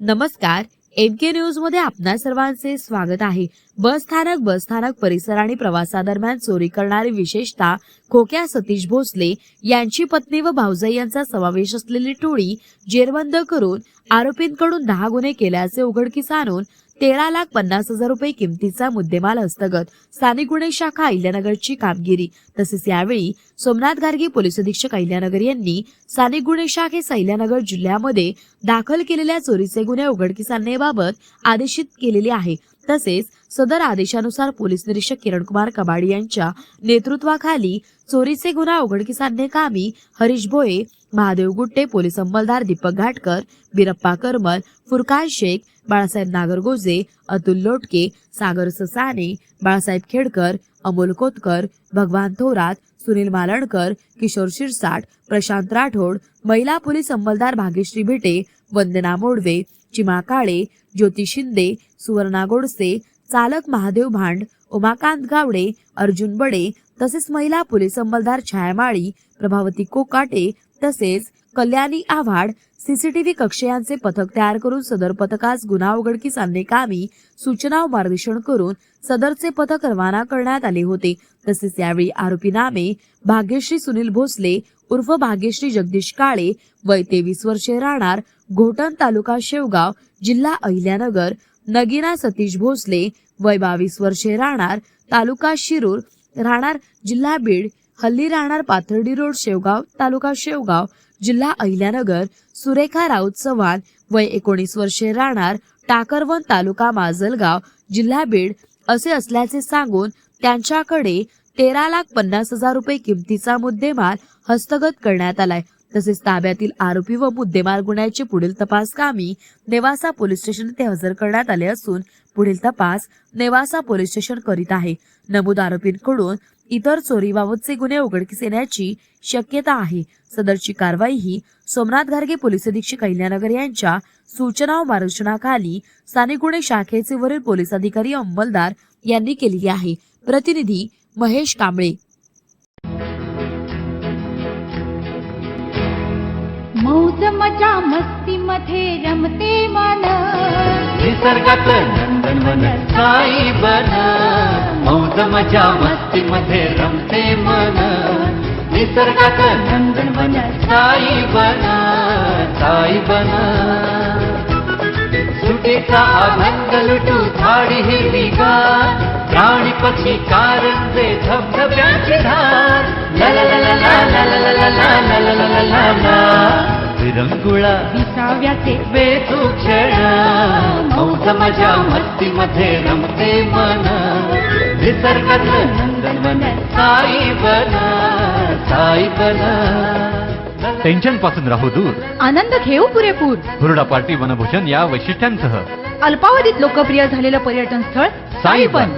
नमस्कार, MK news मध्ये आपणा सर्वांचे स्वागत आहे। बस स्थानक परिसर आणि प्रवासादरम्यान चोरी करणारे विशेषतः खोक्या सतीश भोसले यांची पत्नी व भाऊजाई यांचा समावेश असलेली टोळी जेरबंद करून आरोपींकडून 10 गुन्हे केल्याचे उघडकीस आणून 13,50,000 रुपये किमतीचा मुद्देमाल हस्तगत। स्थानिक गुन्हे शाखा अहिल्यानगरची कामगिरी। तसेच यावेळी सोमनाथ गार्गे पोलीस अधीक्षक अहिल्यानगर यांनी स्थानिक गुन्हे शाखेस अहिल्यानगर जिल्ह्यामध्ये दाखल केलेल्या चोरीचे गुन्हे उघडकीस आणण्याबाबत आदेशित केलेले आहे। तसेच सदर आदेशानुसार पोलीस निरीक्षक किरणकुमार कबाडी यांच्या नेतृत्वाखाली चोरीचे गुन्हा उघडकीस आणण्याकामी हरीश भोये, महादेव गुट्टे, पोलीस अंमलदार दीपक घाटकर, बिरप्पा करमल, फुरकान शेख, बाळासाहेब नागरगोजे, अतुल लोटके, सागर ससाने, बाळासाहेब खेडकर, अमोल कोतकर, भगवान थोरात, सुनील मालणकर, किशोर शिरसाट, प्रशांत राठोड, महिला पोलीस अंमलदार भाग्यश्री भेटे, वंदना मोडवे, चिमा काळे, ज्योती शिंदे, सुवर्णा गोडसे, चालक महादेव भांड, उमाकांत गावडे, अर्जुन बडे तसेच महिला पोलीस अंमलदार छाया माळी, प्रभावती कोकाटे तसेच कल्याणी आव्हाड सीसीटीव्ही कक्ष यांचे पथक तयार करून सदर पथकास गुन्हा उघडकीस आणण्याकामी सूचना व मार्गदर्शन करून सदरचे पथक रवाना करण्यात आले होते। तसेच यावेळी आरोपी नामे भाग्यश्री सुनील भोसले उर्फ भाग्यश्री जगदीश काळे, वय 23 वर्षे, राहणार घोटण, तालुका शेवगाव, जिल्हा अहिल्यानगर, नगीना सतीश भोसले, वय 22 वर्षे, राहणार तालुका शिरूर, राहणार जिल्हा बीड, हल्ली राहणार पाथर्डी रोड, शेवगाव, तालुका शेवगाव, जिल्हा अहिल्यानगर, सुरेखा राऊत चव्हाण, वय 19 वर्षे, राहणार टाकरवन, तालुका माजलगाव, जिल्हा बीड असे असल्याचे सांगून त्यांच्याकडे 13,50,000 रुपये किमतीचा मुद्देमाल हस्तगत करण्यात आलाय। तसेच ताब्यातील आरोपी व मुद्देमाल गुन्ह्याची पुढील तपास कामी नेवासा पोलीस स्टेशन येथे हजर करण्यात आले असून पुढील तपास नेवासा पोलीस स्टेशन करीत आहे। नमूद आरोपींकडून इतर चोरीबाबतचे गुन्हे उघडकीस येण्याची शक्यता आहे। सदरची कारवाई ही सोमनाथ गार्गे पोलीस अधीक्षक अहिल्यानगर यांच्या सूचना व मार्गदर्शनाखाली स्थानिक गुन्हे शाखेचे वरील पोलीस अधिकारी अंमलदार यांनी केली आहे। प्रतिनिधी महेश कांबळे। मौज मजा मस्ती मध्ये रमते मन, निसर्गात नंदनवन साई बन। मौज मजा मस्ती मध्ये रमते मन, निसर्गात नंदनवन साई बन, साई बन। सुटीचा आनंद लुटू झाडी हिरवीगार, प्राणी पक्षी कारंजे धबधब्याची धार, ला ला ला ला ला ला ला ला ला ला ला ला ला ला। विरंगुळा विसाव्याचे बेतू क्षण, मौज मजा मस्ती मध्ये रमते मन, निसर्गात नंदनवन साई बन, साई बन। टेन्शन पासून राहू दूर, आनंद घेऊ पुरेपूर। हुरडा पार्टी वनभूषण या वैशिष्ट्यांसह अल्पावधीत लोकप्रिय झालेलं पर्यटन स्थळ साईबन।